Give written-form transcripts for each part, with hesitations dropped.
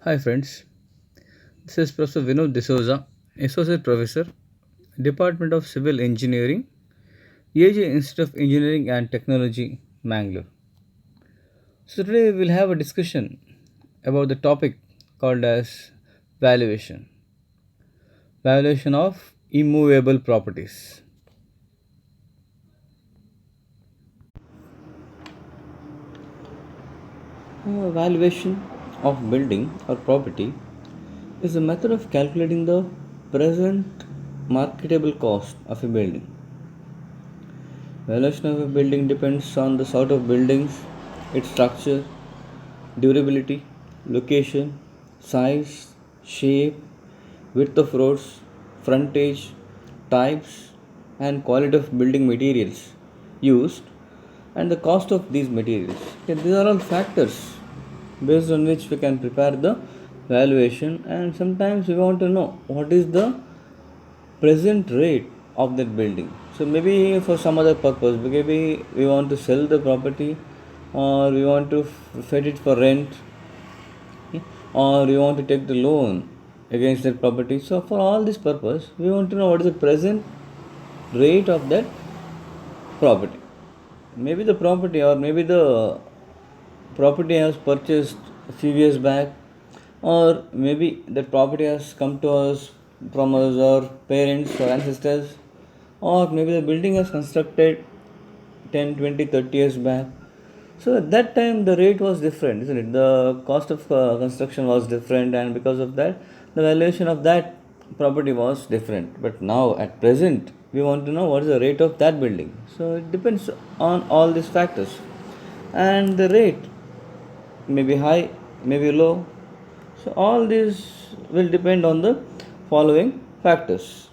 Hi friends, this is Professor Vinod D'Souza, Associate Professor, Department of Civil Engineering, EAG Institute of Engineering and Technology, Mangalore. So today we'll have a discussion about the topic called as valuation. Valuation of immovable properties. Valuation of building or property is a method of calculating the present marketable cost of a building. Valuation of a building depends on the sort of buildings, its structure, durability, location, size, shape, width of roads, frontage, types, and quality of building materials used, and the cost of these materials. Okay, these are all factors based on which we can prepare the valuation, and sometimes we want to know what is the present rate of that building. So maybe for some other purpose, maybe we want to sell the property, or we want to fet it for rent, or we want to take the loan against that property. So for all this purpose, we want to know what is the present rate of that property. Maybe the property, or maybe the property has purchased a few years back, or maybe that property has come to us from us or parents or ancestors, or maybe the building was constructed 10, 20, 30 years back. So at that time the rate was different, isn't it? The cost of construction was different, and because of that the valuation of that property was different. But now at present we want to know what is the rate of that building. So it depends on all these factors, and the rate may be high, may be low. So all these will depend on the following factors.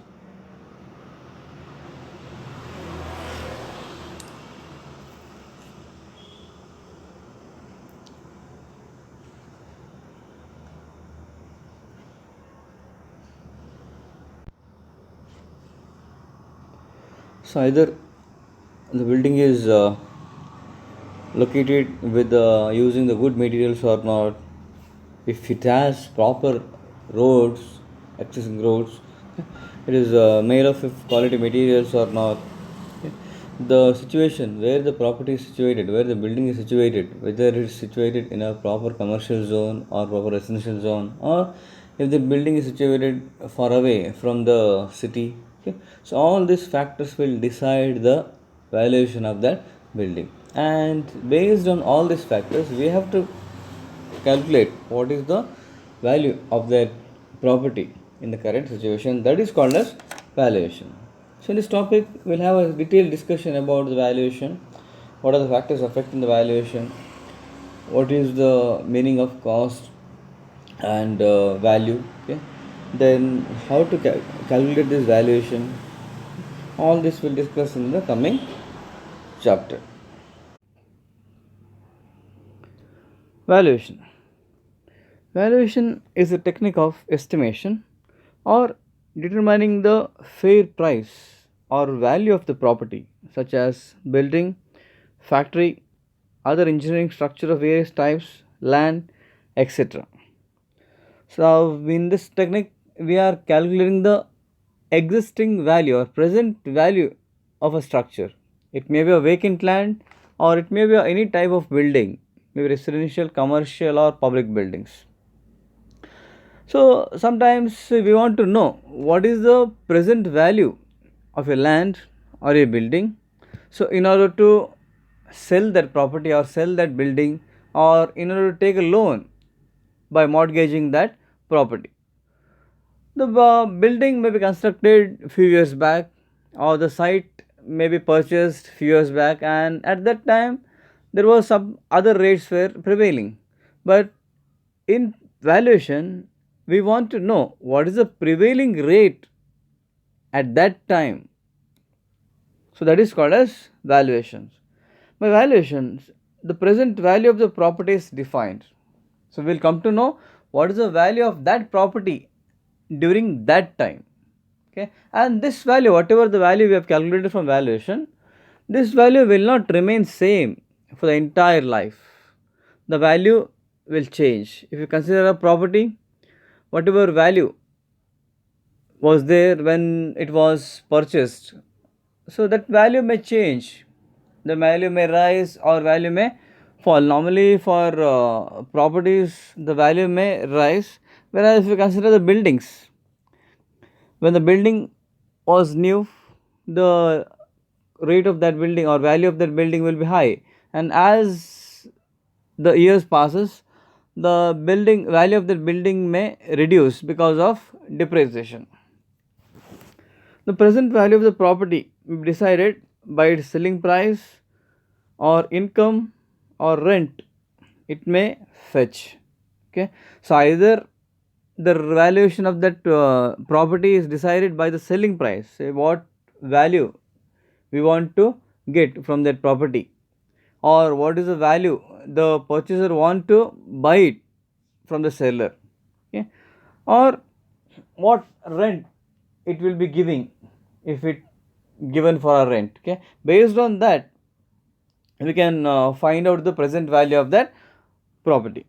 So either the building is located with using the good materials or not, if it has proper roads, accessing roads, it is made of quality materials or not. Okay. The situation where the property is situated, where the building is situated, whether it is situated in a proper commercial zone or proper residential zone, or if the building is situated far away from the city. Okay. So all these factors will decide the valuation of that building, and based on all these factors we have to calculate what is the value of that property in the current situation. That is called as valuation. So in this topic we'll have a detailed discussion about the valuation, what are the factors affecting the valuation, what is the meaning of cost and value, okay, then how to calculate this valuation. All this we'll discuss in the coming chapter. Valuation. Valuation is a technique of estimation or determining the fair price or value of the property, such as building, factory, other engineering structure of various types, land, etc. So, in this technique, we are calculating the existing value or present value of a structure. It may be a vacant land, or it may be any type of building, maybe residential, commercial, or public buildings. So sometimes we want to know what is the present value of a land or a building. So in order to sell that property or sell that building, or in order to take a loan by mortgaging that property. The building may be constructed a few years back, or the site may be purchased few years back, and at that time there was some other rates were prevailing. But in valuation, we want to know what is the prevailing rate at that time. So that is called as valuations. By valuations, the present value of the property is defined. So we'll come to know what is the value of that property during that time. Okay, and this value, whatever the value we have calculated from valuation, this value will not remain same for the entire life. The value will change. If you consider a property, whatever value was there when it was purchased, so that value may change. The value may rise or value may fall. Normally for properties the value may rise, whereas if you consider the buildings, when the building was new, the rate of that building or value of that building will be high, and as the years passes, the building value of that building may reduce because of depreciation. The present value of the property will be decided by its selling price or income or rent it may fetch. Okay, so either the valuation of that property is decided by the selling price, say what value we want to get from that property, or what is the value the purchaser want to buy it from the seller, okay, or what rent it will be giving if it given for a rent. Okay, based on that we can find out the present value of that property.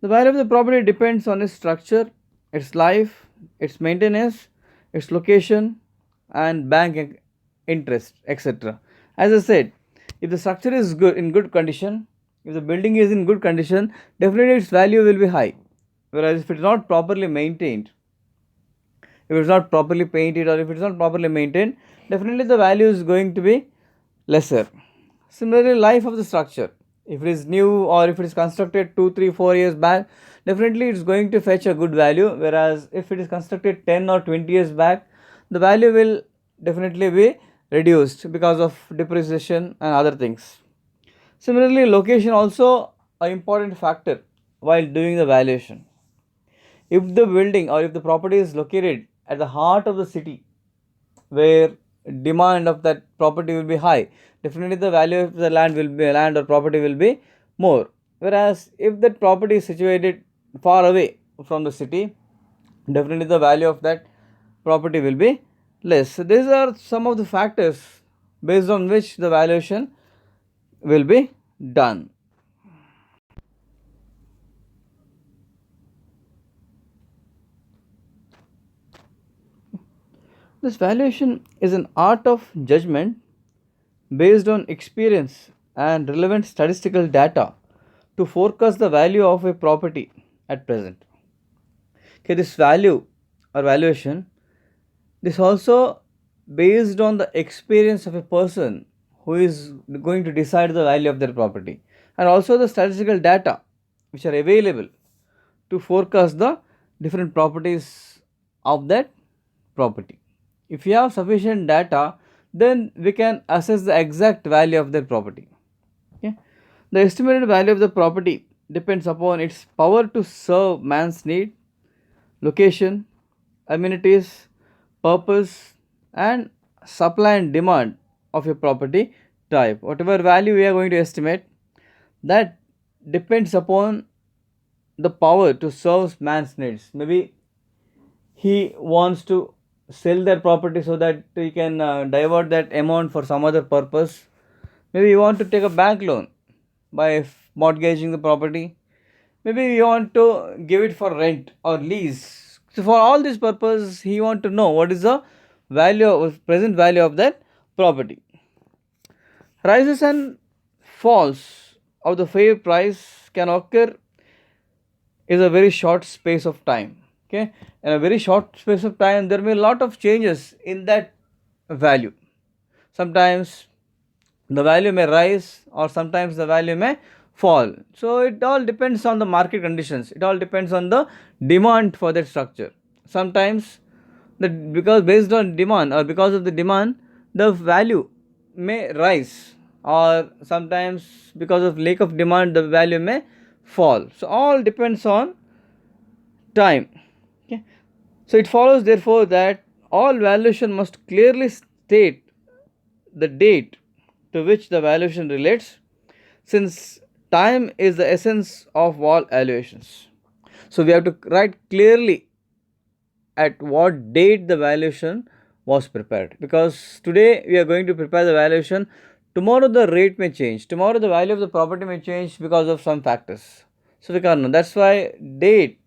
The value of the property depends on its structure, its life, its maintenance, its location, and bank interest, etc. As I said, if the structure is good in good condition, if the building is in good condition, definitely its value will be high. Whereas if it is not properly maintained, if it is not properly painted or if it is not properly maintained, definitely the value is going to be lesser. Similarly, life of the structure, if it is new or if it is constructed 2 3 4 years back, definitely it is going to fetch a good value, whereas if it is constructed 10 or 20 years back, the value will definitely be reduced because of depreciation and other things. Similarly, location also an important factor while doing the valuation. If the building or if the property is located at the heart of the city where demand of that property will be high, definitely the value of the land or property will be more. Whereas if that property is situated far away from the city, definitely the value of that property will be less. So these are some of the factors based on which the valuation will be done. This valuation is an art of judgment based on experience and relevant statistical data to forecast the value of a property at present. Okay, this value or valuation, this also based on the experience of a person who is going to decide the value of their property, and also the statistical data which are available to forecast the different properties of that property. If you have sufficient data, then we can assess the exact value of that property. Okay. The estimated value of the property depends upon its power to serve man's need, location, amenities, purpose, and supply and demand of a property type. Whatever value we are going to estimate, that depends upon the power to serve man's needs. Maybe he wants to sell that property so that he can divert that amount for some other purpose. Maybe you want to take a bank loan by mortgaging the property. Maybe you want to give it for rent or lease. So for all this purpose, he want to know what is the present value of that property. Rises and falls of the fair price can occur is a very short space of time. Okay, in a very short space of time, there may be a lot of changes in that value. Sometimes the value may rise or sometimes the value may fall. So it all depends on the market conditions, it all depends on the demand for that structure. Sometimes that because based on demand or because of the demand, the value may rise, or sometimes because of lack of demand the value may fall. So all depends on time. Okay. So it follows therefore that all valuation must clearly state the date to which the valuation relates, since time is the essence of all valuations. So we have to write clearly at what date the valuation was prepared, because today we are going to prepare the valuation, tomorrow the rate may change, tomorrow the value of the property may change because of some factors. So we can't know. That's why date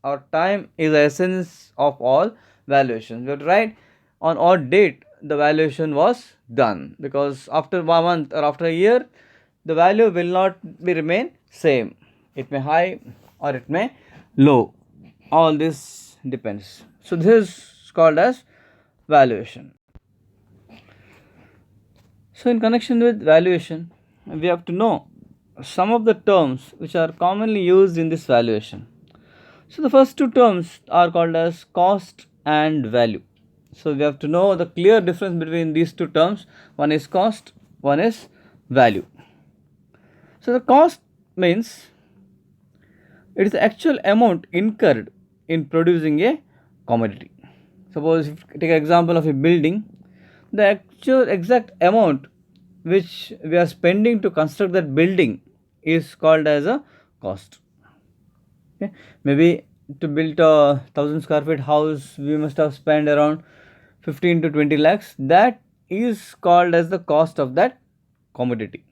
or time is the essence of all valuations. We have to write on what date the valuation was done, because after 1 month or after a year, the value will not be remain same. It may high or it may low. All this depends. So this is called as valuation. So in connection with valuation, we have to know some of the terms which are commonly used in this valuation. So the first two terms are called as cost and value. So we have to know the clear difference between these two terms. One is cost, one is value. So the cost means it is the actual amount incurred in producing a commodity. Suppose if you take an example of a building, the actual exact amount which we are spending to construct that building is called as a cost. Okay, maybe to build a 1,000 square feet house, we must have spent around 15 to 20 lakhs. That is called as the cost of that commodity.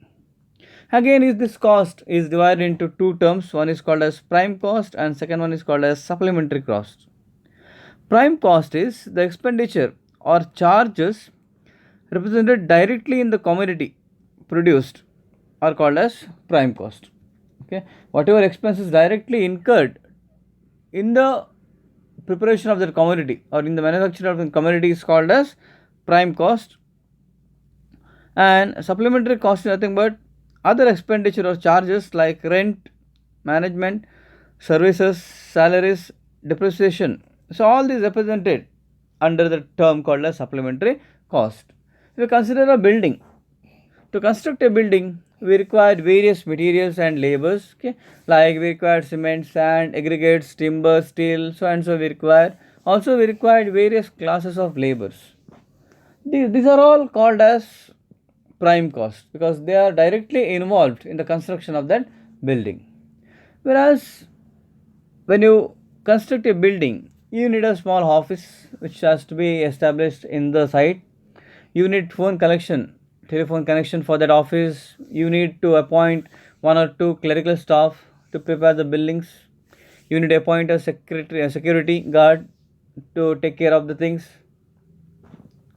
Again, is this cost is divided into two terms. One is called as prime cost and second one is called as supplementary cost. Prime cost is the expenditure or charges represented directly in the commodity produced are called as prime cost. Okay, whatever expenses directly incurred in the preparation of the commodity or in the manufacture of the commodity is called as prime cost, and supplementary cost is nothing but other expenditure or charges like rent, management, services, salaries, depreciation. So all these represented under the term called as supplementary cost. If you consider a building, to construct a building, we required various materials and labors. Okay, like we required cement, sand, aggregates, timber, steel, so and so we required. Also, we required various classes of labors. These are all called as prime cost because they are directly involved in the construction of that building. Whereas when you construct a building, you need a small office which has to be established in the site. You need telephone connection for that office. You need to appoint one or two clerical staff to prepare the buildings. You need to appoint a security guard to take care of the things.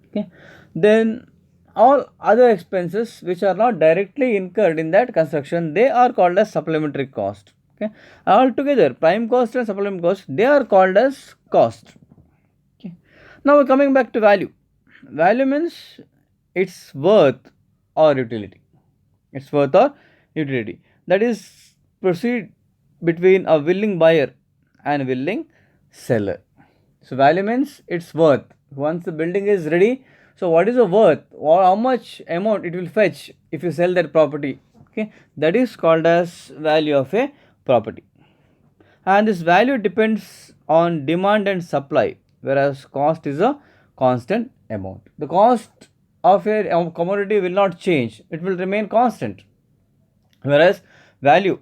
Okay, then all other expenses which are not directly incurred in that construction, they are called as supplementary cost. Okay, altogether prime cost and supplementary cost, they are called as cost. Okay, now we're coming back to value. Value means its worth or utility. Its worth or utility, that is proceed between a willing buyer and a willing seller. So value means its worth. Once the building is ready, so what is the worth or how much amount it will fetch if you sell that property? Okay, that is called as value of a property. And this value depends on demand and supply, whereas cost is a constant amount. The cost of a commodity will not change, it will remain constant, whereas value,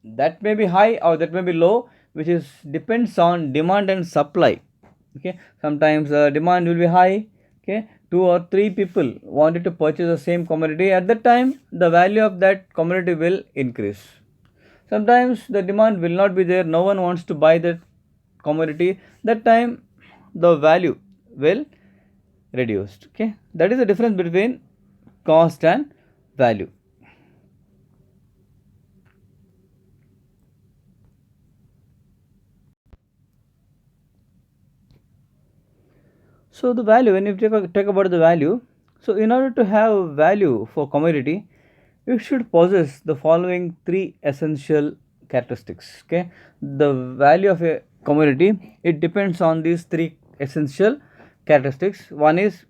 that may be high or that may be low, which is depends on demand and supply. Okay, sometimes the demand will be high. Okay, two or three people wanted to purchase the same commodity, at that time the value of that commodity will increase. Sometimes the demand will not be there, no one wants to buy that commodity, that time the value will reduced. Okay, that is the difference between cost and value. So the value, when you take about the value, so in order to have value for commodity, you should possess the following three essential characteristics. Okay, the value of a commodity, it depends on these three essential characteristics. One is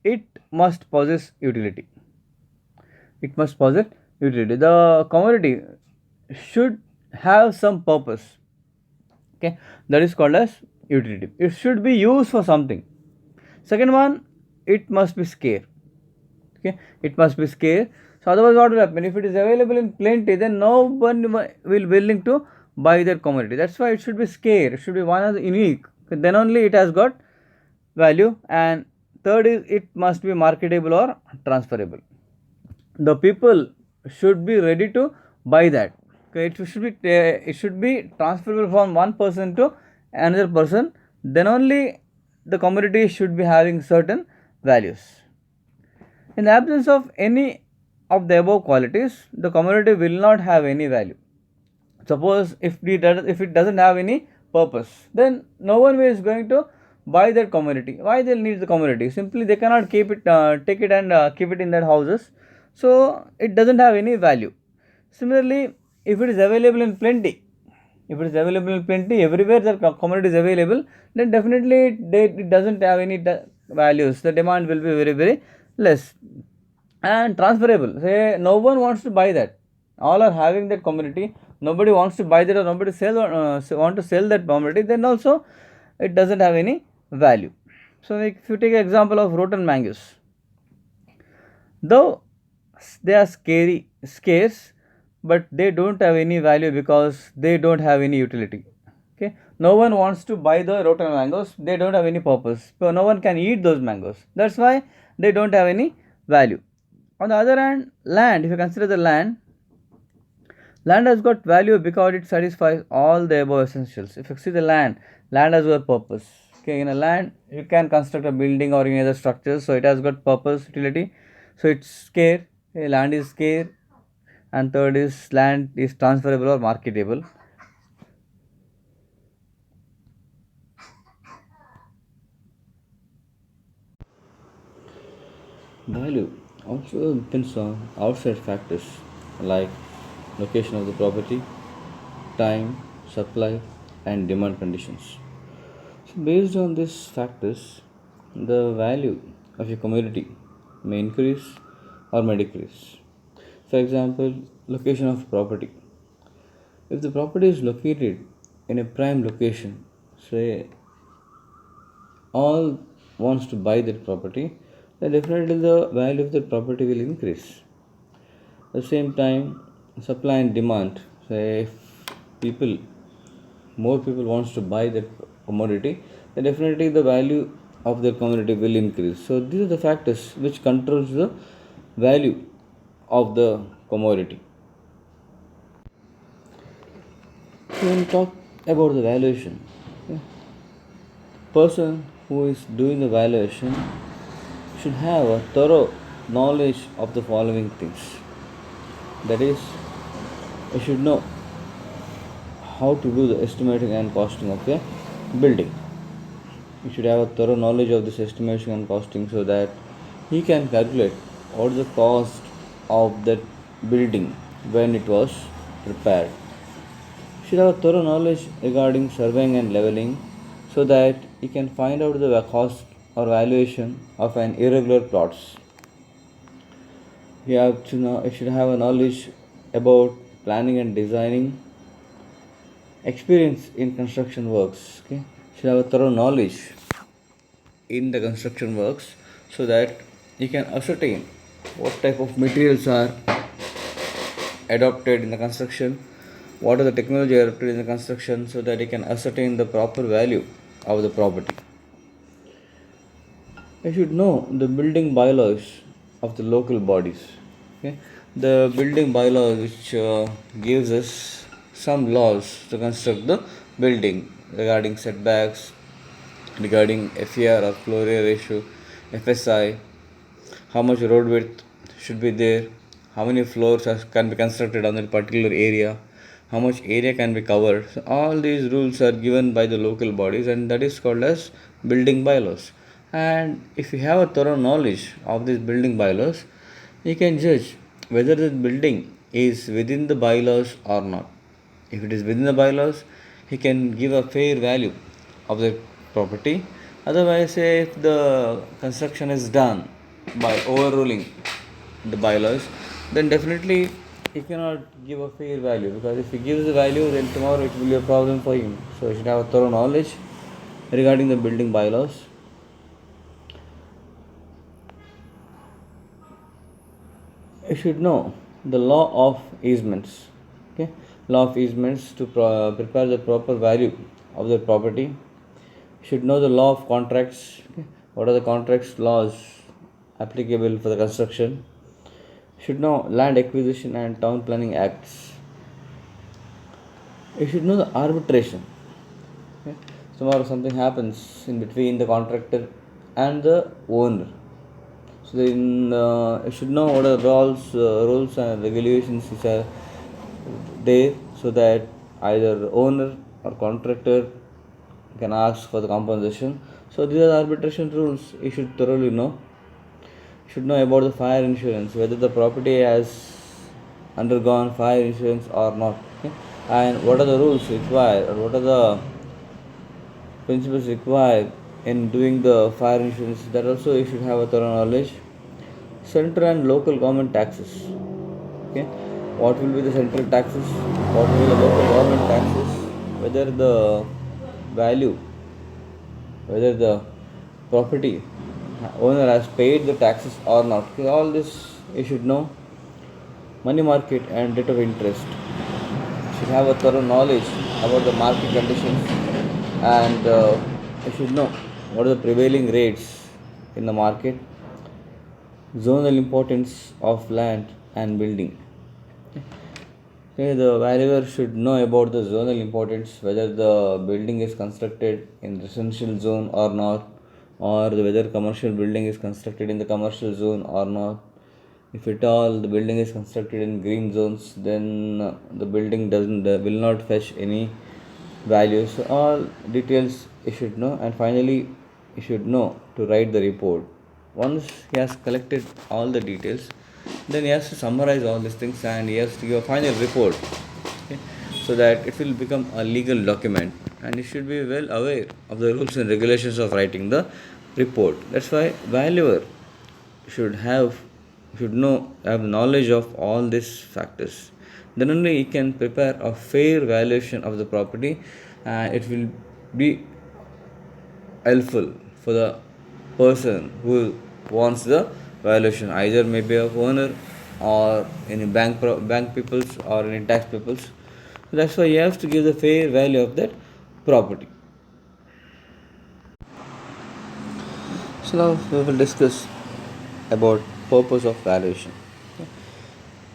it must possess utility. It must possess utility. The commodity should have some purpose. Okay, that is called as utility. It should be used for something. Second one, it must be scarce. Okay, it must be scarce. So otherwise what will happen? If it is available in plenty, then no one will willing to buy that commodity. That's why it should be scarce. It should be one of the unique. Okay, then only it has got value. And third is it must be marketable or transferable. The people should be ready to buy that. Okay, it should be transferable from one person to another person. Then only the commodity should be having certain values. In the absence of any of the above qualities, the commodity will not have any value. Suppose if it doesn't have any purpose, then no one is going to buy that commodity. Why they'll need the commodity? Simply they cannot keep it, take it and keep it in their houses. So it doesn't have any value. Similarly, if it is available in plenty, if it is available in plenty everywhere the commodity is available, then definitely it doesn't have any values. The demand will be very very less. And transferable, say no one wants to buy that, all are having that commodity, nobody wants to buy that, or nobody want to sell that commodity, then also it doesn't have any value. So if you take an example of rotten mangoes, though they are scarce, but they don't have any value because they don't have any utility. Okay, no one wants to buy the rotten mangoes, they don't have any purpose, so no one can eat those mangoes, that's why they don't have any value. On the other hand, land, if you consider the land has got value because it satisfies all the above essentials. If you see the land has got purpose. Okay, in a land you can construct a building or any other structure, so it has got purpose, utility. So it's scarce, land is scarce, and third is land is transferable or marketable. Value also depends on outside factors like location of the property, time, supply, and demand conditions. So, based on these factors, the value of a commodity may increase or may decrease. For example, location of property. If the property is located in a prime location, say all wants to buy that property, then definitely the value of that property will increase. At the same time, supply and demand. Say if people more people wants to buy that commodity, then definitely the value of the commodity will increase. So these are the factors which controls the value of the commodity. So when we talk about the valuation, okay, person who is doing the valuation should have a thorough knowledge of the following things. That is, he should know how to do the estimating and costing of a building. He should have a thorough knowledge of this estimation and costing so that he can calculate what is the cost of that building when it was prepared. He should have a thorough knowledge regarding surveying and leveling so that he can find out the cost or valuation of an irregular plots. He should have a knowledge about planning and designing, experience in construction works. Okay, should have a thorough knowledge in the construction works so that you can ascertain what type of materials are adopted in the construction, what are the technology adopted in the construction, so that you can ascertain the proper value of the property. You should know the building bylaws of the local bodies. Okay, the building bylaws which gives us some laws to construct the building regarding setbacks, regarding FER or floor area ratio, FSI, how much road width should be there, how many floors can be constructed on that particular area, how much area can be covered. So all these rules are given by the local bodies, and that is called as building bylaws. And if you have a thorough knowledge of these building bylaws, you can judge whether the building is within the bylaws or not. If it is within the bylaws, he can give a fair value of the property. Otherwise, say if the construction is done by overruling the bylaws, then definitely he cannot give a fair value, because if he gives the value, then tomorrow it will be a problem for him. So he should have a thorough knowledge regarding the building bylaws. You should know the law of easements. Okay, law of easements to prepare the proper value of the property. You should know the law of contracts. Okay, what are the contracts laws applicable for the construction? You should know land acquisition and town planning acts. You should know the arbitration. Okay? Tomorrow something happens in between the contractor and the owner. So then you should know what are rules and regulations which are there, so that either owner or contractor can ask for the compensation. So these are arbitration rules. You should thoroughly know. You should know about the fire insurance, whether the property has undergone fire insurance or not. Okay? And what are the rules required, or what are the principles required in doing the fire insurance. That also you should have a thorough knowledge. Central and local government taxes. Okay, what will be the central taxes? What will be the local government taxes? Whether the value, whether the property owner has paid the taxes or not. Okay, all this you should know. Money market and rate of interest. You should have a thorough knowledge about the market conditions, and you should know what are the prevailing rates in the market. Zonal importance of land and building. Okay, the valuer should know about the zonal importance, whether the building is constructed in residential zone or not, or whether commercial building is constructed in the commercial zone or not. If at all the building is constructed in green zones, then the building doesn't will not fetch any values. So all details you should know, and finally you should know to write the report. Once he has collected all the details, then he has to summarize all these things and he has to give a final report. Okay? So that it will become a legal document, and you should be well aware of the rules and regulations of writing the report. That's why valuer should have knowledge of all these factors. Then only he can prepare a fair valuation of the property, and it will be helpful for the person who wants the valuation, either maybe a owner or any bank peoples or any tax peoples. That's why you have to give the fair value of that property. So now we will discuss about purpose of valuation.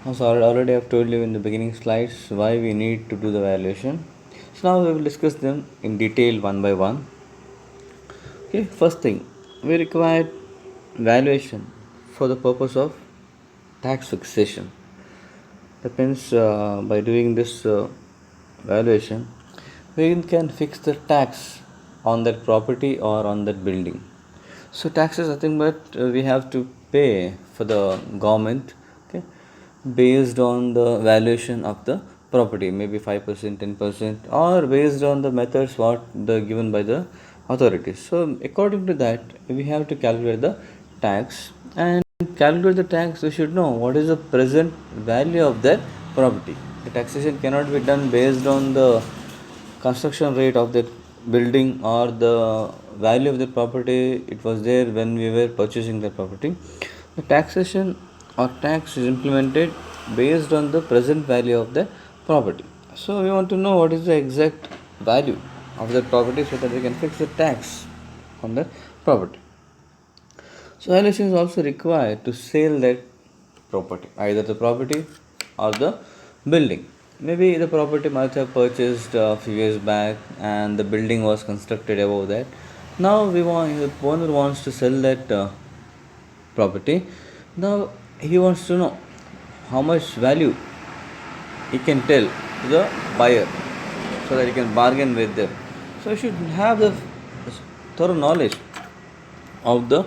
As already I've told you in the beginning slides why we need to do the valuation. So now we will discuss them in detail one by one. Okay, first thing, we require valuation for the purpose of tax fixation. That means by doing this valuation, we can fix the tax on that property or on that building. So tax is nothing but we have to pay for the government, okay, based on the valuation of the property, maybe 5%, 10%, or based on the methods what the given by the authorities. So according to that, we have to calculate the tax, and calculate the tax we should know what is the present value of that property. The taxation cannot be done based on the construction rate of that building or the value of the property it was there when we were purchasing the property. The taxation or tax is implemented based on the present value of the property. So we want to know what is the exact value of that property so that we can fix the tax on the property. So valuation is also required to sell that property, either the property or the building. Maybe the property might have purchased a few years back and the building was constructed above that. Now the owner wants to sell that property. Now he wants to know how much value he can tell to the buyer so that he can bargain with them. So you should have the thorough knowledge of the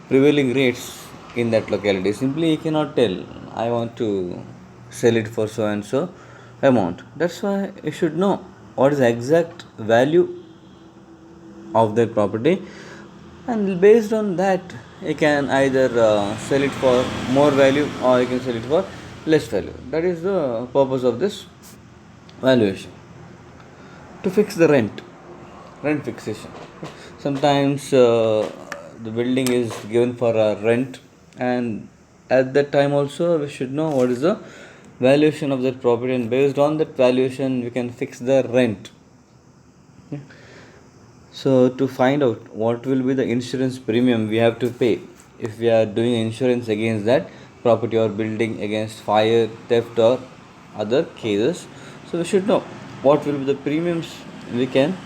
prevailing rates in that locality. Simply you cannot tell I want to sell it for so and so amount. That's why you should know what is the exact value of that property, and based on that you can either sell it for more value or you can sell it for less value. That is the purpose of this valuation. To fix the rent fixation. Sometimes the building is given for a rent, and at that time also we should know what is the valuation of that property, and based on that valuation we can fix the rent. Okay. So to find out what will be the insurance premium we have to pay if we are doing insurance against that property or building against fire, theft or other cases, so we should know what will be the premiums we can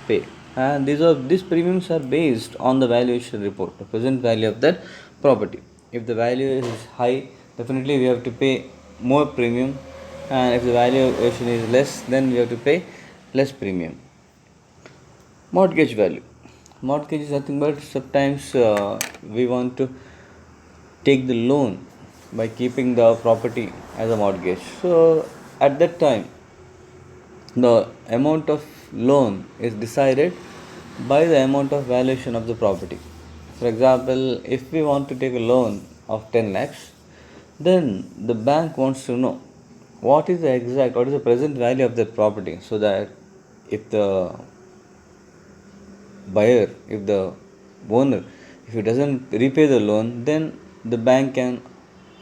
pay. And these premiums are based on the valuation report, the present value of that property. If the value is high, definitely we have to pay more premium, and if the valuation is less, then we have to pay less premium. Mortgage value. Mortgage is nothing but sometimes we want to take the loan by keeping the property as a mortgage. So at that time, the amount of loan is decided by the amount of valuation of the property. For example, if we want to take a loan of 10 lakhs, then the bank wants to know what is the present value of that property, so that if the buyer, if the owner, if he doesn't repay the loan, then the bank can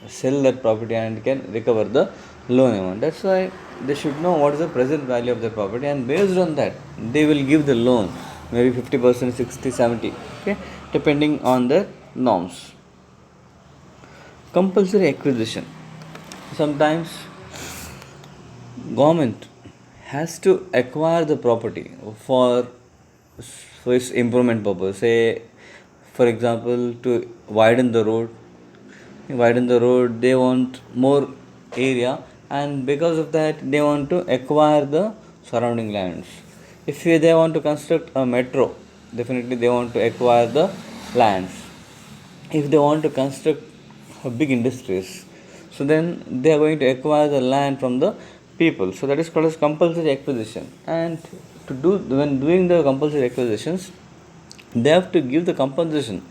sell that property and can recover the loan amount. That's why they should know what is the present value of the property, and based on that they will give the loan, maybe 50%, 60, 70, okay, depending on the norms. Compulsory acquisition. Sometimes government has to acquire the property for its improvement purpose. Say, for example, to widen the road, they want more area, and because of that they want to acquire the surrounding lands. If they want to construct a metro, definitely they want to acquire the lands. If they want to construct big industries, so then they are going to acquire the land from the people. So that is called as compulsory acquisition. And when doing the compulsory acquisitions, they have to give the compensation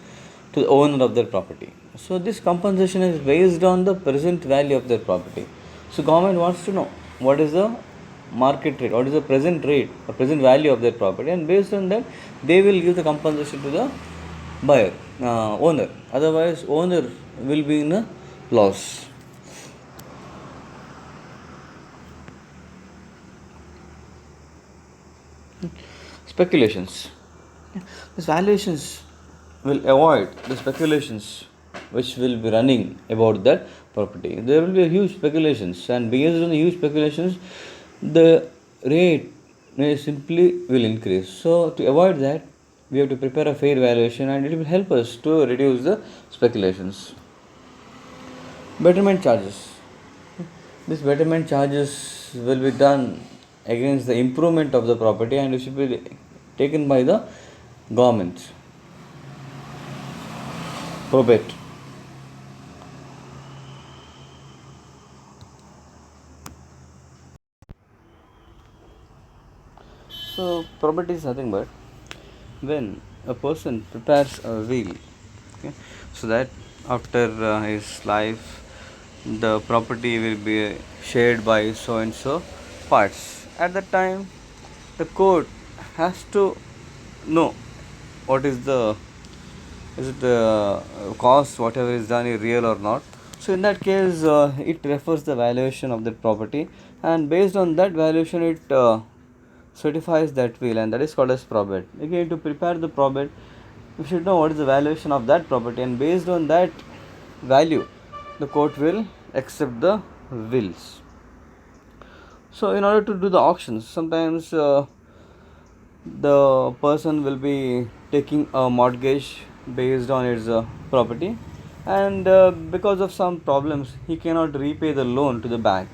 to the owner of their property. So this compensation is based on the present value of their property. So government wants to know what is the market rate, what is the present rate or present value of their property, and based on that they will give the compensation to the owner. Otherwise, owner will be in a loss. Speculations. These valuations will avoid the speculations which will be running about that property. There will be huge speculations, and based on the huge speculations, the rate may simply will increase. So to avoid that, we have to prepare a fair valuation, and it will help us to reduce the speculations. Betterment charges. This betterment charges will be done against the improvement of the property, and it should be taken by the government. Probate. So probate is nothing but when a person prepares a will, okay, so that after his life the property will be shared by so and so parts. At that time, the court has to know what is it the cost, whatever is done is real or not. So in that case, it refers the valuation of that property, and based on that valuation, it certifies that will, and that is called as probate. Again, to prepare the probate, we should know what is the valuation of that property, and based on that value, the court will accept the wills. So in order to do the auctions, sometimes the person will be taking a mortgage based on its property, and because of some problems he cannot repay the loan to the bank.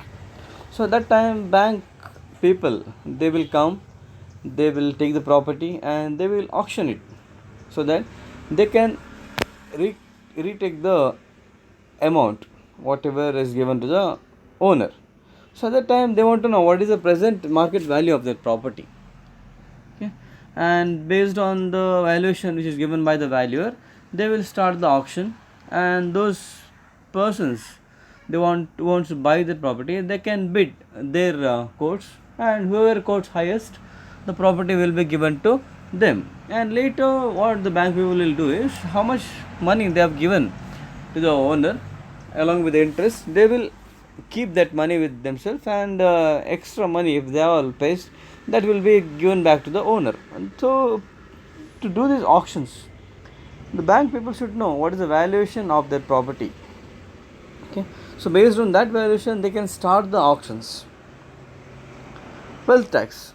So at that time, bank people, they will come, they will take the property and they will auction it, so that they can retake the amount whatever is given to the owner. So at that time they want to know what is the present market value of that property, okay, and based on the valuation which is given by the valuer, they will start the auction, and those persons, they wants to buy the property, they can bid their quotes, and whoever quotes highest, the property will be given to them. And later what the bank people will do is, how much money they have given to the owner along with the interest, they will keep that money with themselves, and extra money, if they are all paid, that will be given back to the owner. And so to do these auctions, the bank people should know what is the valuation of their property, okay. So based on that valuation, they can start the auctions. Wealth tax.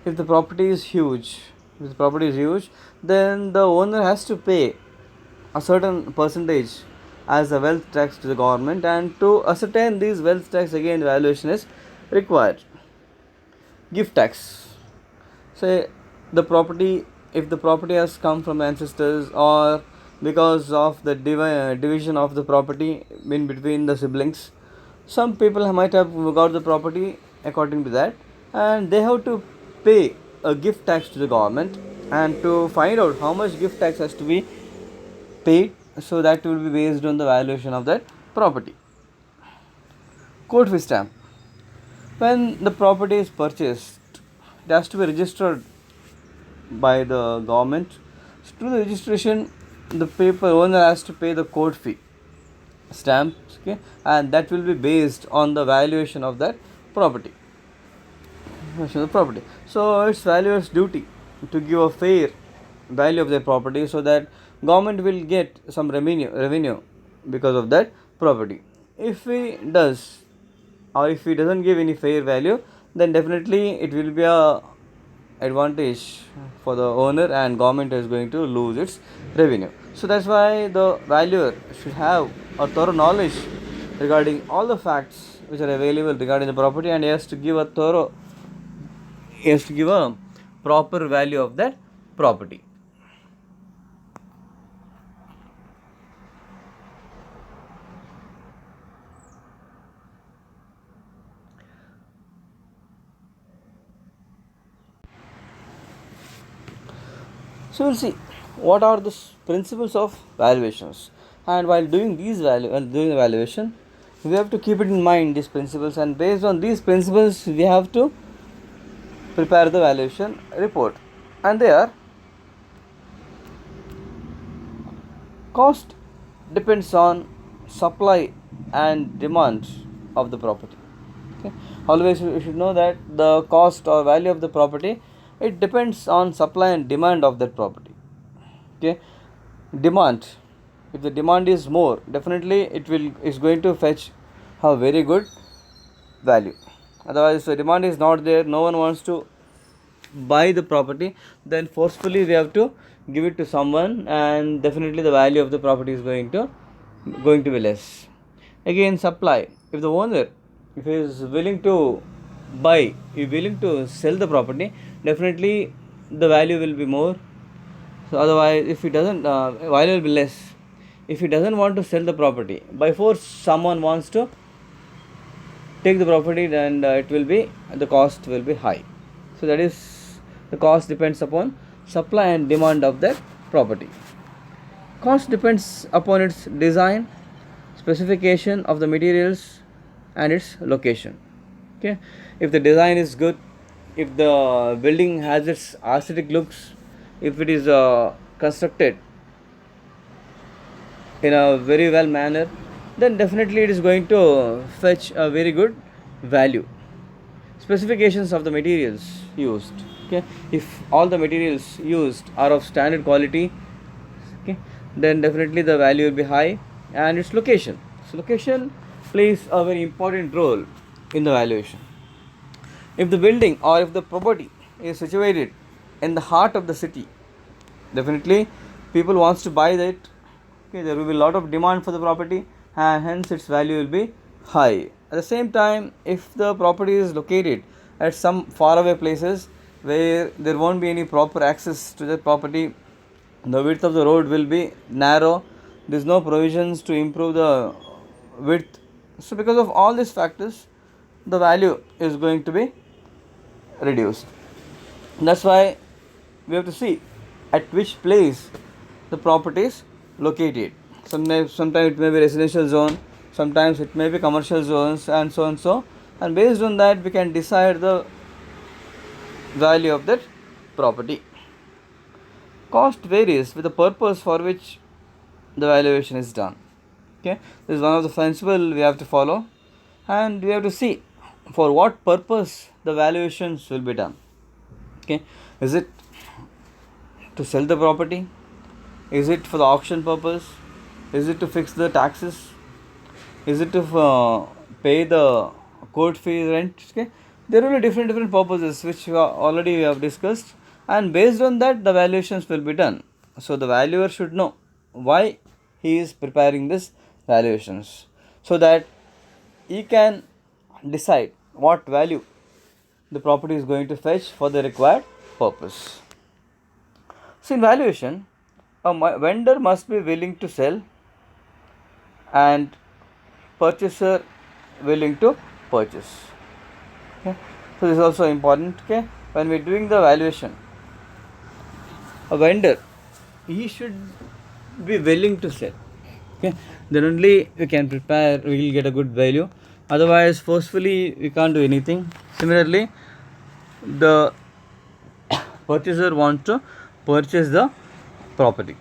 If the property is huge, then the owner has to pay a certain percentage as a wealth tax to the government, and to ascertain these wealth tax, again valuation is required. Gift tax. Say the property, if the property has come from ancestors, or because of the division of the property in between the siblings, some people might have got the property according to that, and they have to pay a gift tax to the government. And to find out how much gift tax has to be paid, so that will be based on the valuation of that property. Court fee stamp. When the property is purchased, it has to be registered by the government. So to the registration, the paper owner has to pay the court fee stamp, okay, and that will be based on the valuation of that property. So it's valuer's duty to give a fair value of their property, so that government will get some revenue because of that property. If he does, or if he doesn't give any fair value, then definitely it will be a advantage for the owner, and government is going to lose its revenue. So that's why the valuer should have a thorough knowledge regarding all the facts which are available regarding the property, and he has to give a proper value of that property. So we'll see what are the principles of valuations, and while doing doing the valuation, we have to keep it in mind these principles, and based on these principles we have to prepare the valuation report. And they are: cost depends on supply and demand of the property. Okay. Always you should know that the cost or value of the property, it depends on supply and demand of that property. Okay. Demand, if the demand is more, definitely it is going to fetch a very good value. Otherwise, the demand is not there, no one wants to buy the property, then forcefully we have to give it to someone, and definitely the value of the property is going to be less. Again, supply, if the owner, if he is willing to buy, if willing to sell the property, definitely the value will be more. So otherwise, if he doesn't, value will be less. If he doesn't want to sell the property, by force someone wants to take the property, then it will be, the cost will be high. So that is, the cost depends upon supply and demand of that property. Cost depends upon its design, specification of the materials, and its location. Okay, if the design is good, if the building has its aesthetic looks, if it is constructed in a very well manner, then definitely it is going to fetch a very good value. Specifications of the materials used. Okay, if all the materials used are of standard quality, okay, then definitely the value will be high. And its location, so location plays a very important role in the valuation. If the building or if the property is situated in the heart of the city, definitely people wants to buy that. Okay, there will be a lot of demand for the property, and hence its value will be high. At the same time, if the property is located at some faraway places where there won't be any proper access to the property, the width of the road will be narrow, there is no provisions to improve the width. So because of all these factors, the value is going to be reduced. That's why we have to see at which place the property is located. Sometimes it may be residential zone, sometimes it may be commercial zones, and so and so. And based on that, we can decide the value of that property. Cost varies with the purpose for which the valuation is done. Okay, this is one of the principles we have to follow, and we have to see for what purpose the valuations will be done. Okay, is it to sell the property? Is it for the auction purpose? Is it to fix the taxes? Is it to pay the court fee, rent? Okay, There will be different purposes which already we have discussed, and based on that the valuations will be done. So the valuer should know why he is preparing this valuations, so that he can decide what value the property is going to fetch for the required purpose. So in valuation, a vendor must be willing to sell and purchaser willing to purchase. Okay. So this is also important. Okay, when we're doing the valuation, a vendor, he should be willing to sell. Okay, then only we can prepare, we will get a good value. Otherwise forcefully we can't do anything. Similarly, the purchaser wants to purchase the property.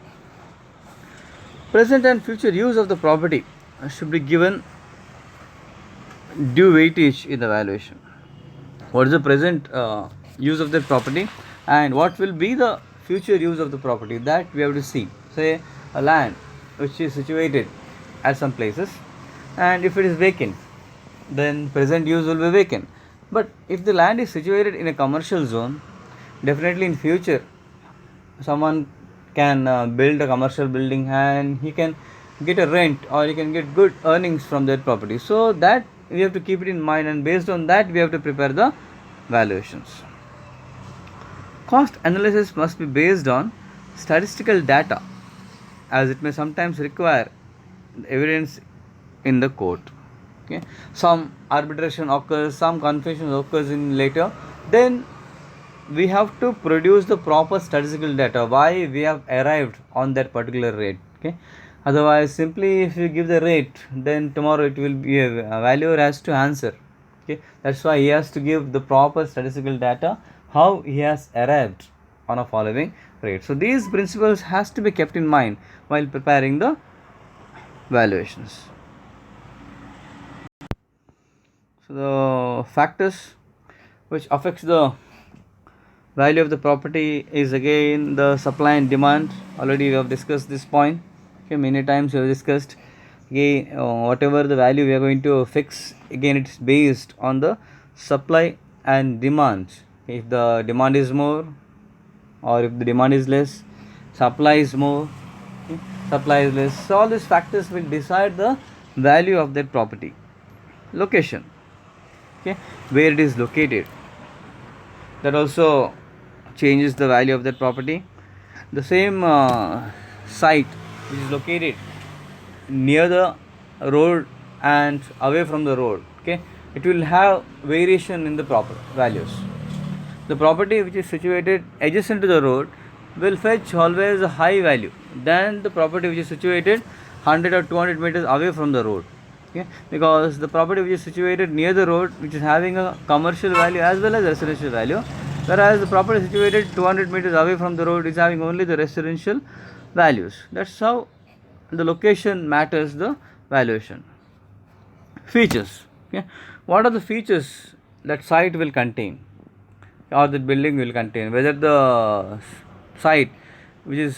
Present and future use of the property should be given due weightage in the valuation. What is the present use of the property and what will be the future use of the property, that we have to see. Say a land which is situated at some places, and if it is vacant, then present use will be vacant. But if the land is situated in a commercial zone, definitely in future someone can build a commercial building and he can get a rent or he can get good earnings from that property. So that we have to keep it in mind, and based on that we have to prepare the valuations. Cost analysis must be based on statistical data, as it may sometimes require evidence in the court. Okay, some arbitration occurs, some confusion occurs in later, then we have to produce the proper statistical data why we have arrived on that particular rate. Okay, otherwise simply if you give the rate, then tomorrow it will be a valuer has to answer. Okay, that's why he has to give the proper statistical data how he has arrived on a following rate. So these principles has to be kept in mind while preparing the valuations. So the factors which affects the value of the property is again the supply and demand. Already we have discussed this point. Okay, many times we have discussed. Again, whatever the value we are going to fix, again it's based on the supply and demand. If the demand is more or if the demand is less, supply is more, okay, supply is less. So all these factors will decide the value of that property. Location, okay, where it is located, that also changes the value of that property. The same site which is located near the road and away from the road, okay, it will have variation in the proper values. The property which is situated adjacent to the road will fetch always a high value than the property which is situated 100 or 200 meters away from the road. Okay, because the property which is situated near the road, which is having a commercial value as well as residential value, whereas the property situated 200 meters away from the road is having only the residential values. That's how the location matters the valuation. Features, okay, what are the features that site will contain or the building will contain, whether the site which is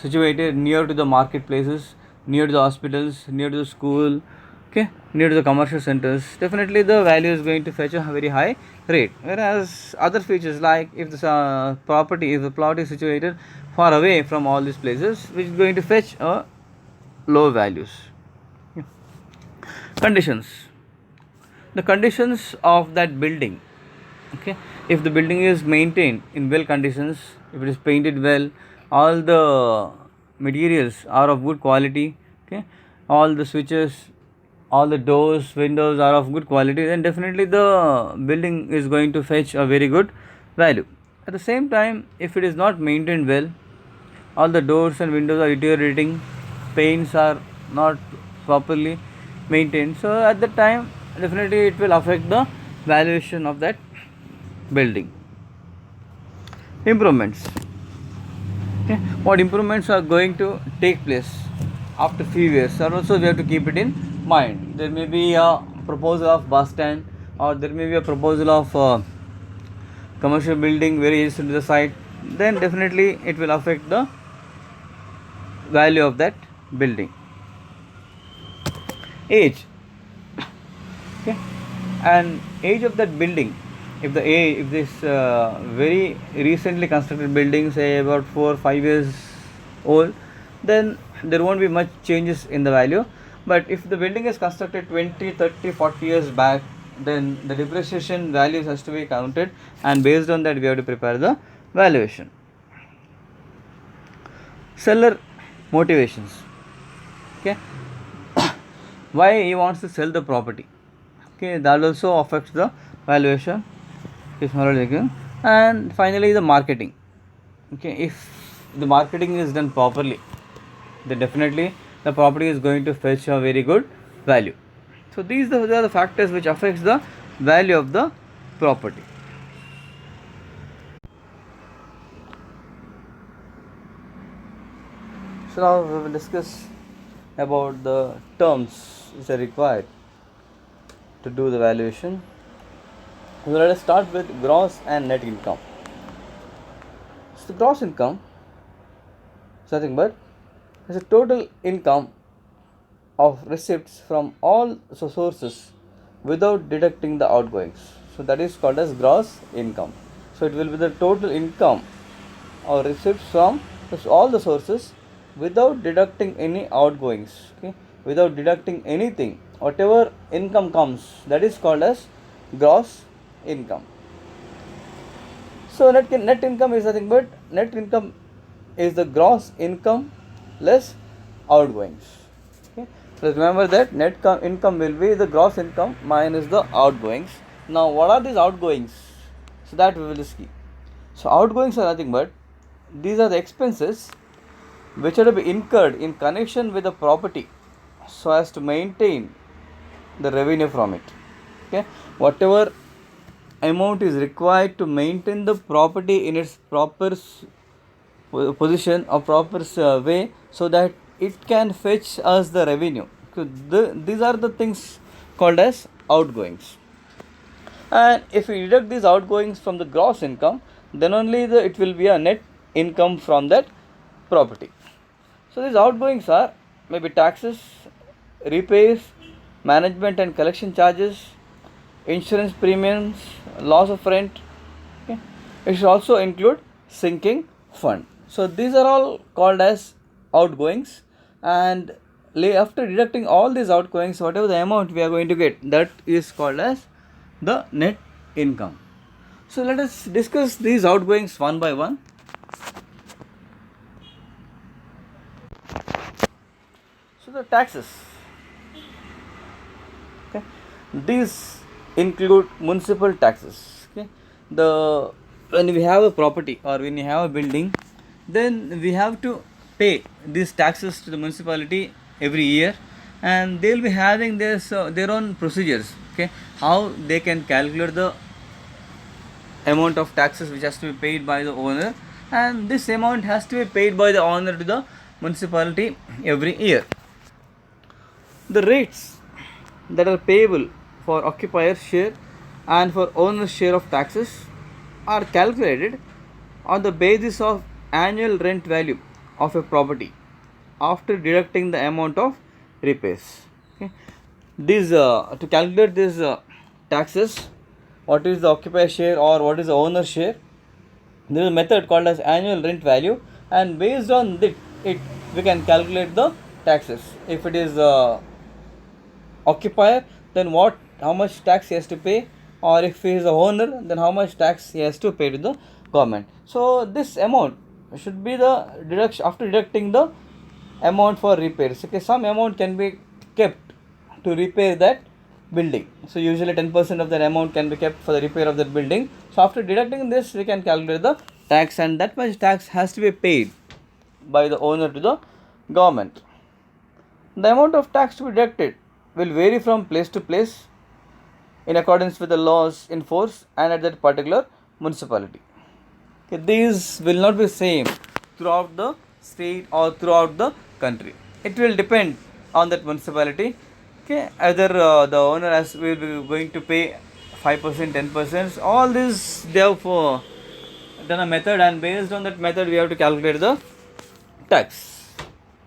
situated near to the marketplaces, near to the hospitals, near to the school, okay, near to the commercial centers, definitely the value is going to fetch a very high rate. Whereas other features, like if the property, if the plot is situated far away from all these places, which is going to fetch a low values. Conditions, the conditions of that building, okay, if the building is maintained in well conditions, if it is painted well, all the materials are of good quality, okay, all the switches, all the doors, windows are of good quality, then definitely the building is going to fetch a very good value. At the same time, if it is not maintained well, all the doors and windows are deteriorating, paints are not properly maintained, so at that time definitely it will affect the valuation of that building. Improvements, okay, what improvements are going to take place after few years, and also we have to keep it in mind. There may be a proposal of bus stand, or there may be a proposal of commercial building very adjacent to the site, then definitely it will affect the value of that building. Age, okay, and age of that building if this very recently constructed building, say about 4 or 5 years old, then there won't be much changes in the value. But if the building is constructed 20, 30, 40 years back, then the depreciation values has to be counted, and based on that we have to prepare the valuation. Seller motivations. Okay, why he wants to sell the property. Okay, that also affects the valuation. And finally the marketing. Okay, if the marketing is done properly, then definitely the property is going to fetch a very good value. So these are the factors which affects the value of the property. So now we will discuss about the terms which are required to do the valuation. So let us start with gross and net income. So the gross income is nothing but is a total income of receipts from all sources without deducting the outgoings. So that is called as gross income. So it will be the total income or receipts from all the sources without deducting any outgoings. Okay, without deducting anything, whatever income comes, that is called as gross income. So net income is nothing but net income is the gross income less outgoings. Okay. So remember that income will be the gross income minus the outgoings. Now what are these outgoings? So that we will see. So outgoings are nothing but these are the expenses which are to be incurred in connection with the property so as to maintain the revenue from it. Okay, whatever amount is required to maintain the property in its proper position or proper way so that it can fetch us the revenue. So these are the things called as outgoings. And if we deduct these outgoings from the gross income, then only it will be a net income from that property. So these outgoings are maybe taxes, repairs, management and collection charges, insurance premiums, loss of rent. Okay. It should also include sinking fund. So these are all called as outgoings, and after deducting all these outgoings, whatever the amount we are going to get, that is called as the net income. So let us discuss these outgoings one by one. So the taxes. Okay. These include municipal taxes. Okay. When we have a property or when you have a building, then we have to pay these taxes to the municipality every year, and they'll be having their own procedures. Okay, how they can calculate the amount of taxes which has to be paid by the owner, and this amount has to be paid by the owner to the municipality every year. The rates that are payable for occupier's share and for owner's share of taxes are calculated on the basis of annual rent value of a property after deducting the amount of repairs. Okay. These to calculate these taxes, what is the occupier share or what is the owner share? There is a method called as annual rent value, and based on it we can calculate the taxes. If it is occupier, then how much tax he has to pay, or if he is a owner, then how much tax he has to pay to the government. So this amount should be the deduction after deducting the amount for repairs. Okay, some amount can be kept to repair that building. So usually 10% of that amount can be kept for the repair of that building. So after deducting this, we can calculate the tax, and that much tax has to be paid by the owner to the government. The amount of tax to be deducted will vary from place to place in accordance with the laws in force and at that particular municipality. Okay, these will not be same throughout the state or throughout the country. It will depend on that municipality. Okay, either the owner will be going to pay 5%, 10%. All this they have done a method, and based on that method we have to calculate the tax.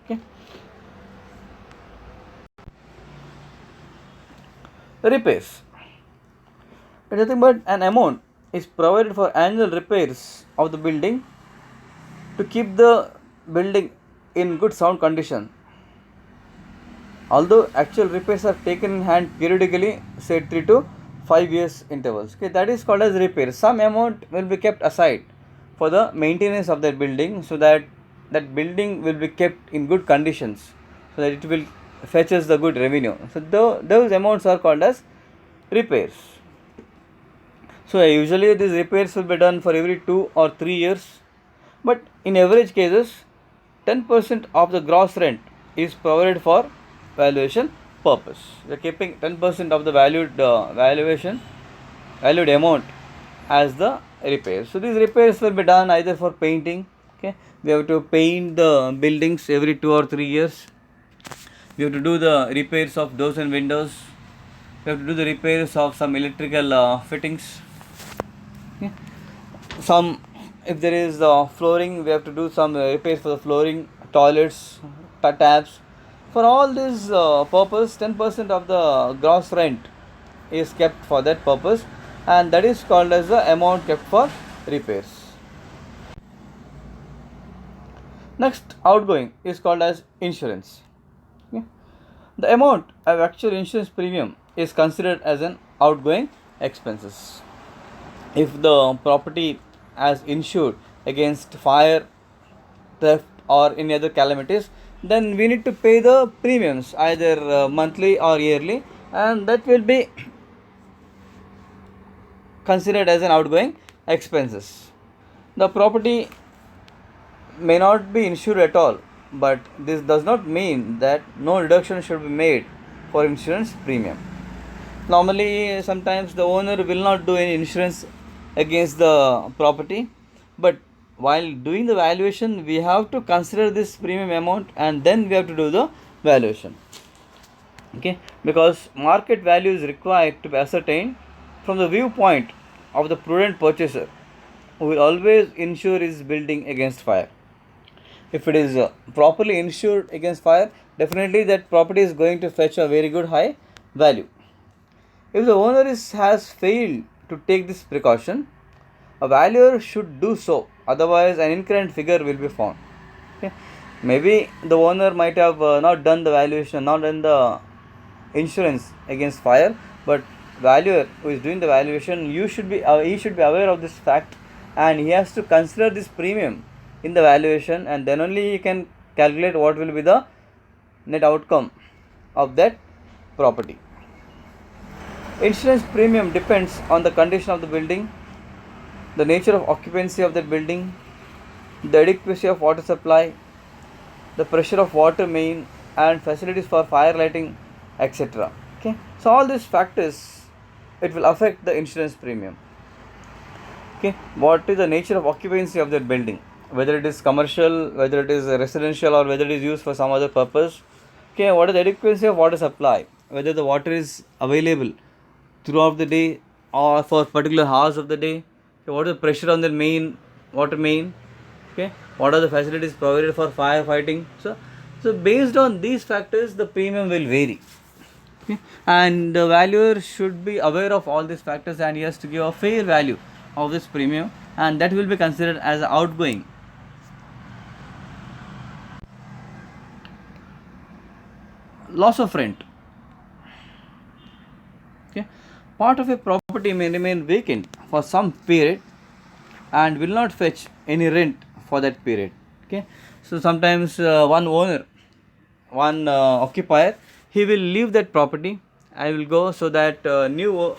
Okay. Repairs. It is nothing but an amount is provided for annual repairs of the building to keep the building in good sound condition. Although actual repairs are taken in hand periodically, say 3 to 5 years intervals. Okay, that is called as repairs. Some amount will be kept aside for the maintenance of that building, so that that building will be kept in good conditions, so that it will fetches the good revenue. So those amounts are called as repairs. So usually these repairs will be done for every 2 or 3 years, but in average cases 10% of the gross rent is provided for valuation purpose. We are keeping 10% of the valued amount as the repairs. So these repairs will be done either for painting. Okay, we have to paint the buildings every 2 or 3 years. We have to do the repairs of doors and windows. We have to do the repairs of some electrical fittings. Okay. Some, if there is flooring, we have to do some repairs for the flooring, toilets, taps. For all this purpose, 10% of the gross rent is kept for that purpose, and that is called as the amount kept for repairs. Next, outgoing is called as insurance. Okay. The amount of actual insurance premium is considered as an outgoing expenses. If the property has insured against fire, theft or any other calamities, then we need to pay the premiums either monthly or yearly, and that will be considered as an outgoing expenses. The property may not be insured at all, but this does not mean that no deduction should be made for insurance premium. Normally, sometimes the owner will not do any insurance against the property, but while doing the valuation, we have to consider this premium amount, and then we have to do the valuation. Okay, because market value is required to be ascertained from the viewpoint of the prudent purchaser, who will always insure his building against fire. If it is properly insured against fire, definitely that property is going to fetch a very good high value. If the owner has failed to take this precaution, a valuer should do so, otherwise an incorrect figure will be found. Okay. Maybe the owner might have not done the valuation, not done the insurance against fire, but valuer who is doing the valuation, he should be aware of this fact, and he has to consider this premium in the valuation, and then only he can calculate what will be the net outcome of that property. Insurance premium depends on the condition of the building, the nature of occupancy of that building, the adequacy of water supply, the pressure of water main, and facilities for fire lighting, etc. Okay, so all these factors, it will affect the insurance premium. Okay, what is the nature of occupancy of that building, whether it is commercial, whether it is residential, or whether it is used for some other purpose. Okay, what is the adequacy of water supply, whether the water is available throughout the day or for particular hours of the day. Okay, what is the pressure on the water main. Okay, what are the facilities provided for firefighting. So based on these factors, the premium will vary. Okay, and the valuer should be aware of all these factors, and he has to give a fair value of this premium, and that will be considered as outgoing. Loss of rent. Okay, part of a property may remain vacant for some period and will not fetch any rent for that period. Okay, so sometimes one occupier, he will leave that property. I will go, so that new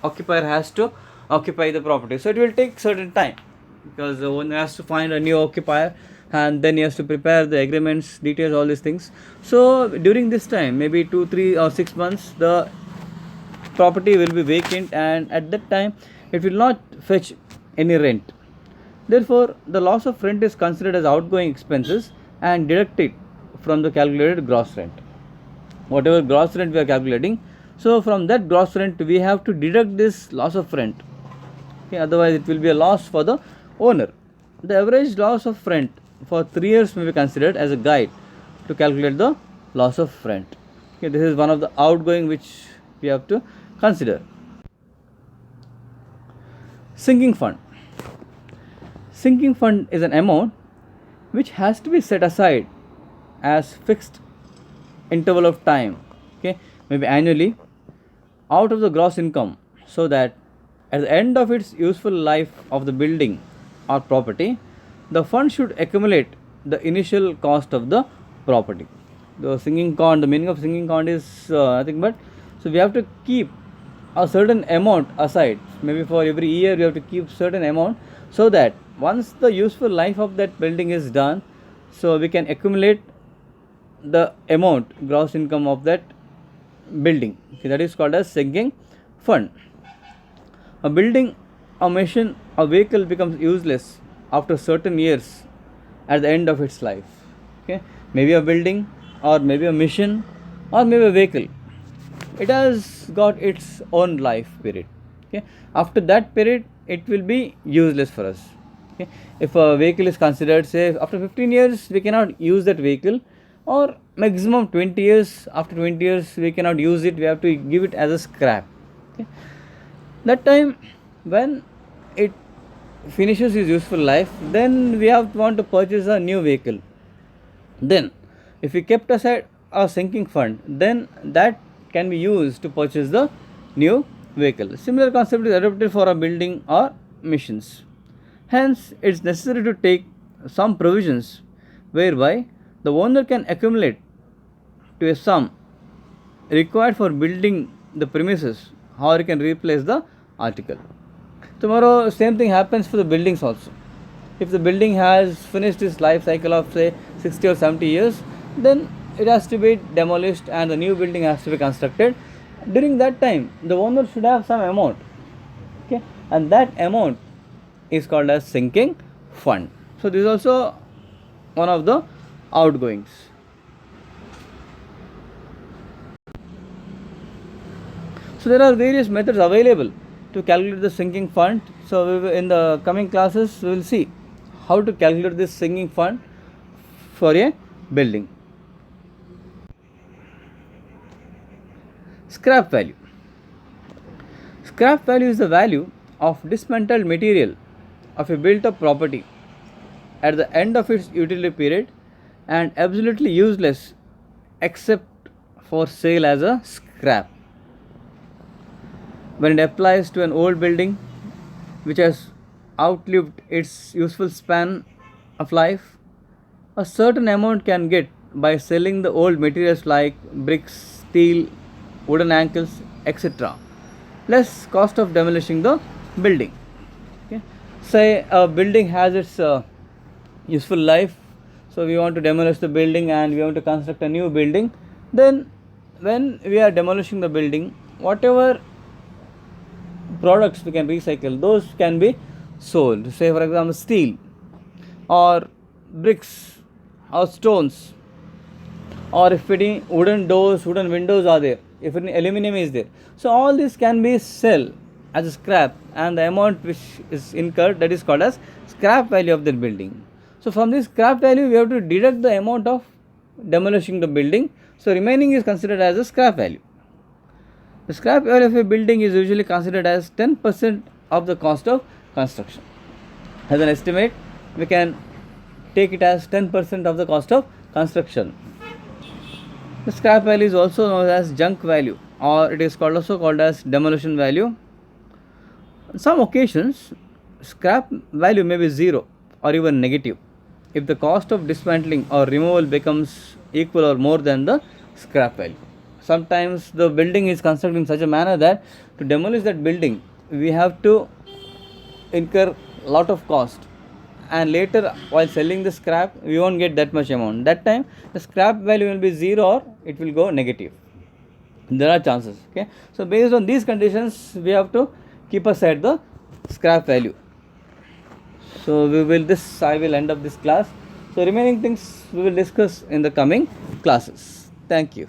occupier has to occupy the property. So it will take certain time, because the owner has to find a new occupier, and then he has to prepare the agreements, details, all these things. So during this time, maybe 2, 3 or 6 months, the property will be vacant, and at that time it will not fetch any rent. Therefore, the loss of rent is considered as outgoing expenses and deducted from the calculated gross rent. Whatever gross rent we are calculating, so from that gross rent we have to deduct this loss of rent. Okay, otherwise it will be a loss for the owner. The average loss of rent for 3 years may be considered as a guide to calculate the loss of rent. Okay, this is one of the outgoing which we have to consider. Sinking fund. Sinking fund is an amount which has to be set aside as fixed interval of time, okay, maybe annually, out of the gross income, so that at the end of its useful life of the building or property, the fund should accumulate the initial cost of the property. The sinking fund, the meaning of sinking fund is nothing but, so we have to keep a certain amount aside, maybe for every year we have to keep certain amount, so that once the useful life of that building is done, so we can accumulate the amount gross income of that building, okay, that is called as sinking fund. A building, a machine, a vehicle becomes useless after certain years at the end of its life, okay, maybe a building or maybe a machine or maybe a vehicle, it has got its own life period, okay. After that period it will be useless for us, okay. If a vehicle is considered, say after 15 years we cannot use that vehicle, or maximum 20 years, after 20 years we cannot use it, we have to give it as a scrap, okay. That time when it finishes its useful life, then we have to want to purchase a new vehicle. Then if we kept aside a sinking fund, then that can be used to purchase the new vehicle. Similar concept is adopted for a building or machines. Hence it is necessary to take some provisions whereby the owner can accumulate to a sum required for building the premises, or he can replace the article. Tomorrow same thing happens for the buildings also. If the building has finished its life cycle of say 60 or 70 years, then it has to be demolished and the new building has to be constructed. During that time the owner should have some amount, okay, and that amount is called as sinking fund. So this is also one of the outgoings. So there are various methods available to calculate the sinking fund. So in the coming classes we will see how to calculate this sinking fund for a building. Scrap value. Scrap value is the value of dismantled material of a built up property at the end of its utility period and absolutely useless except for sale as a scrap. When it applies to an old building which has outlived its useful span of life, a certain amount can get by selling the old materials like bricks, steel, wooden ankles, etc., less cost of demolishing the building, okay. Say a building has its useful life, so we want to demolish the building and we want to construct a new building. Then when we are demolishing the building, whatever products we can recycle, those can be sold. Say for example steel or bricks or stones, or if any wooden doors, wooden windows are there, if any aluminum is there, so all this can be sell as a scrap, and the amount which is incurred, that is called as scrap value of the building. So from this scrap value we have to deduct the amount of demolishing the building, so remaining is considered as a scrap value. The scrap value of a building is usually considered as 10% of the cost of construction. As an estimate, we can take it as 10% of the cost of construction. The scrap value is also known as junk value, or it is also called as demolition value. On some occasions, scrap value may be zero or even negative if the cost of dismantling or removal becomes equal or more than the scrap value. Sometimes the building is constructed in such a manner that to demolish that building we have to incur a lot of cost, and later while selling the scrap we won't get that much amount. That time the scrap value will be zero or it will go negative. There are chances, okay. So based on these conditions we have to keep aside the scrap value. So I will end up this class. So remaining things we will discuss in the coming classes. Thank you.